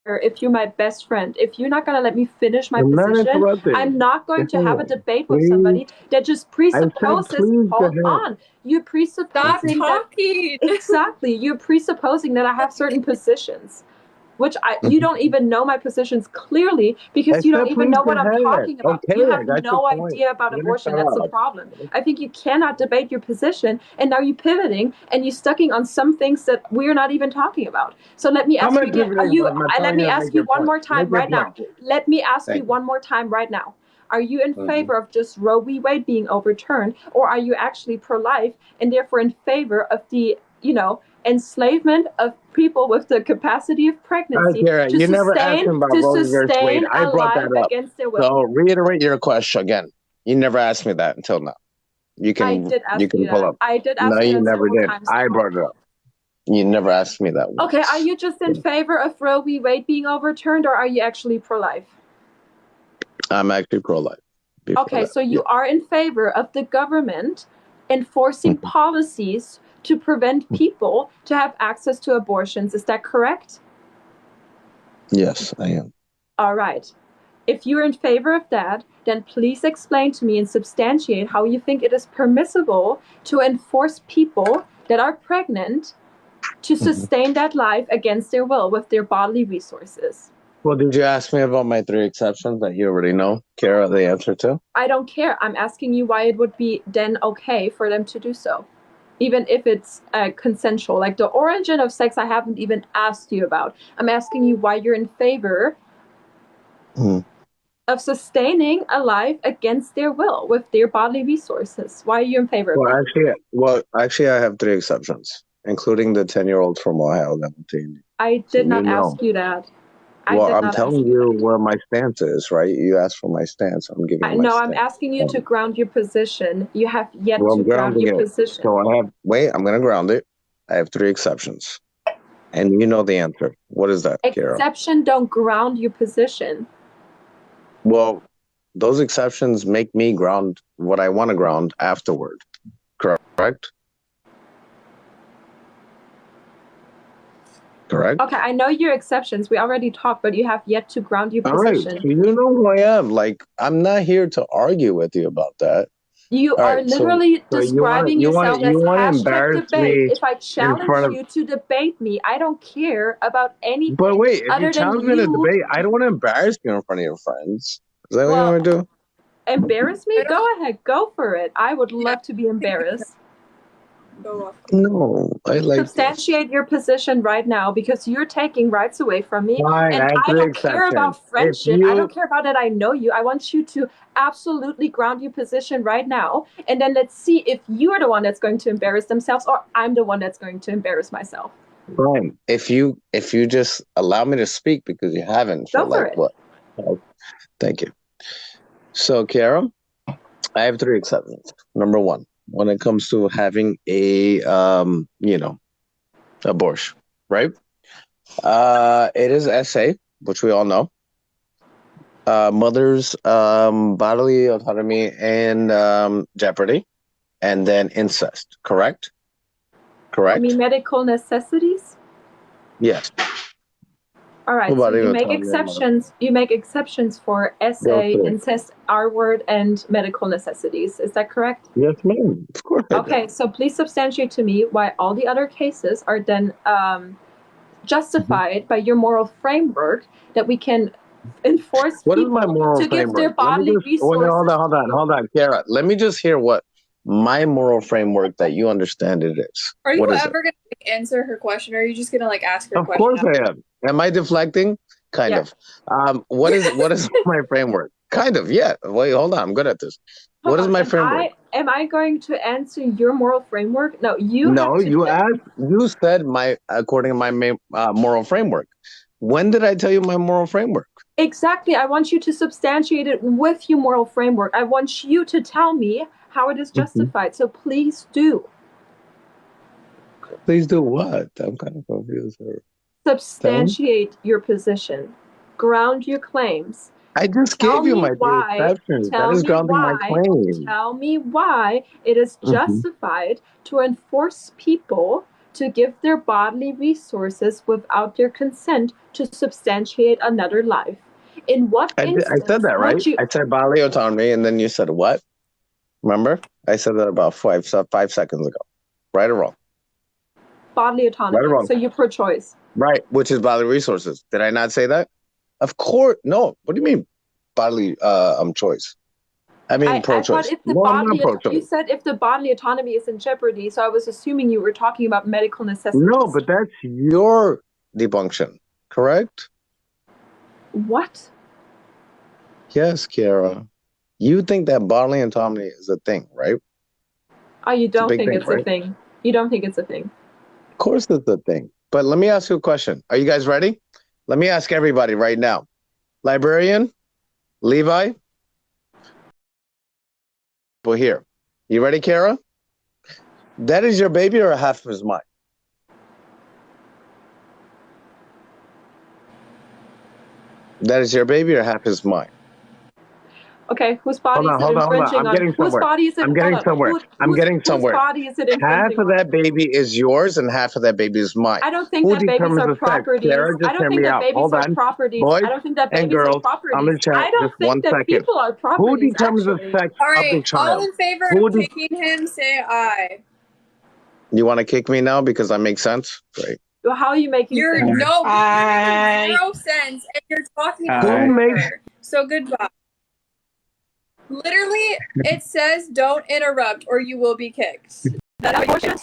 if you're my best friend, if you're not going to let me finish my I'm not position, I'm interrupting. not going to have a Listen, debate with please. somebody that just I said presupposes, please to hold him. on, you're Stop presupposing that, talking. exactly, you're presupposing that I have certain positions, which you Mhm. don't even know my positions clearly I because you don't said even please know to what I'm him. talking about. Okay, You I have got your no point. idea about Let me abortion. shut That's the up. problem. I think you cannot debate your position, and now you're pivoting and you're stucking on some things that we're not even talking about. So let me I'm ask you not again. Are pivoting, you? but I'm Let telling me you to ask make you your one point. more Make time your right now. point, please. Let me ask you Thank you. one more time right now. Are you in Hmm. favor of just Roe v. Wade being overturned, or are you actually pro-life and therefore in favor of the, enslavement of people with the capacity of pregnancy Kara, to you never asked sustain him about to Roe versus Wade. sustain I a brought life that up. against their will? So reiterate your question again. You never asked me that until now. You I can did you ask can you pull that. up. I did No, ask you you that never several did. times I now. brought it up. You never asked me that Okay, are once. you just in favor of Roe v. Wade being overturned, or are you actually pro-life? I'm actually pro-life. Before Okay, that, so yeah. you are in favor of the government enforcing Mhm. policies to prevent people to have access to abortions. Is that correct? Yes, I am. All right. If you're in favor of that, then please explain to me and substantiate how you think it is permissible to enforce people that are pregnant to Mhm. sustain that life against their will with their bodily resources. Well, did you ask me about my three exceptions that you already know, Kara, the answer to? I don't care. I'm asking you why it would be then okay for them to do so, even if it's consensual. Like the origin of sex, I haven't even asked you about. I'm asking you why you're in favor Mhm. of sustaining a life against their will with their bodily resources. Why are you in favor of that? Well, actually, I have three exceptions, including the 10-year-old from Ohio that went to India. I So did you not know. ask you that. I Well, did I'm not ask telling you you that. where my stance is, right? You asked for my stance. I'm giving you my No, I'm stance. asking you to ground your position. You have yet Well, to I'm ground grounding your it. position. So I'm going to ground it. I have three exceptions. And you know the answer. What is that, Kara? Exception don't ground your position. Well, those exceptions make me ground what I want to ground afterward. Correct? Okay, Correct? I know your exceptions. We already talked, but you have yet to ground your All right. So position. you know who I am. Like, I'm not here to argue with you about that. You All are right. literally So you want to describing yourself you as want to hashtag embarrass debate. me If I in challenge front of. you to debate me, I don't care about But anything wait, if you other than challenge me to you. debate, I don't want to embarrass you in front of your friends. Is that what you Well, want to do? embarrass me? I don't. Go ahead, go for it. I would Yeah, love to be I think you can embarrassed. go off. No, I like this. Substantiate your position right now because you're taking rights away from me. Fine, I And have I three don't care exceptions. about If friendship. I you don't care about that I know you. I want you to absolutely ground your position right now. And then let's see if you're the one that's going to embarrass themselves or I'm the one that's going to embarrass myself. fine, if you just allow me to speak because you haven't for Go for like it. what? Oh, thank you. So, Kiara, I have three exceptions. Number one, when it comes to having a abortion, right? It is SA, which we all know. Mother's bodily autonomy and jeopardy, and then incest. Correct? You mean Correct? medical necessities? Yes. All right, so Bodily you make autonomy and mother. exceptions. You make exceptions for Those SA, three. incest, R word, and medical necessities. Is that correct? Yes, ma'am. Of course I did. Okay, so please substantiate to me why all the other cases are then Mhm. justified by your moral framework that we can enforce What is my people moral to give their framework? Let me bodily just wait. Hold resources on, hold to on, you. hold on, Kiara. Let me just hear what my moral framework that you understand it is. Are you What is it? ever gonna answer her question, or are you just gonna ask her a Of question? course I am. Am I deflecting? Kind Yeah. of. What is my framework? Kind of. Yeah. Wait, hold on. I'm good at this. Hold What is on. my Am framework? I am I going to answer your moral framework? No, you have No, to you tell asked. You said my according to my moral framework. When did I tell you my moral framework? exactly. I want you to substantiate it with your moral framework. I want you to tell me how it is Mhm. justified. So please do Please do what? I'm kind of confused. Here. Tell me. substantiate your position. Ground your claims. I just Tell gave you me my three why, exceptions. That tell is me grounding my why, claim. tell me why it is Mhm. justified to enforce people to give their bodily resources without their consent to substantiate another life. In what I instance said that, right? would you? I said bodily autonomy, and then you said what? Remember? I said that about 5 seconds ago. Right or wrong? Bodily autonomy. Right or wrong? So you're pro-choice. Right, which is bodily resources. Did I not say that? Of course. No. What do you mean bodily choice? I mean I thought pro-choice. if the No, I'm not bodily, you pro-choice. said if the bodily autonomy is in jeopardy, so I was assuming you were talking about medical necessities. No, but that's your debunction, correct? What? Yes, Chiara. You think that bodily autonomy is a thing, right? Oh, you don't big think thing, it's right? a thing. You don't think it's a thing. Of course it's a thing. But let me ask you a question. Are you guys ready? Let me ask everybody right now. Librarian, Levi, well, here. You ready, Chiara? That is your baby or half of his mine? That is your baby or half his mine? Okay, whose body is it Hold on. infringing I'm on? getting Whose somewhere. body is it? I'm getting somewhere. Whose body is it Half infringing of on? that baby is yours and half of that baby is mine. I don't think Who that babies determines are the sex? properties. Chiara, I just don't hear think me that out. babies Hold are on. properties. Boys I don't think that and babies are girls, I'm properties. in chat. I don't Just think 1 that second. people are Who properties, determines the actually. sex All of the right, all child? in favor Who of de- kicking him, say aye. You want to kick me now because I make sense? Great. Well, how are you making You're sense? no, you're making zero sense, and you're talking Who makes over. So goodbye. Literally, it says don't interrupt or you will be kicked. That abortion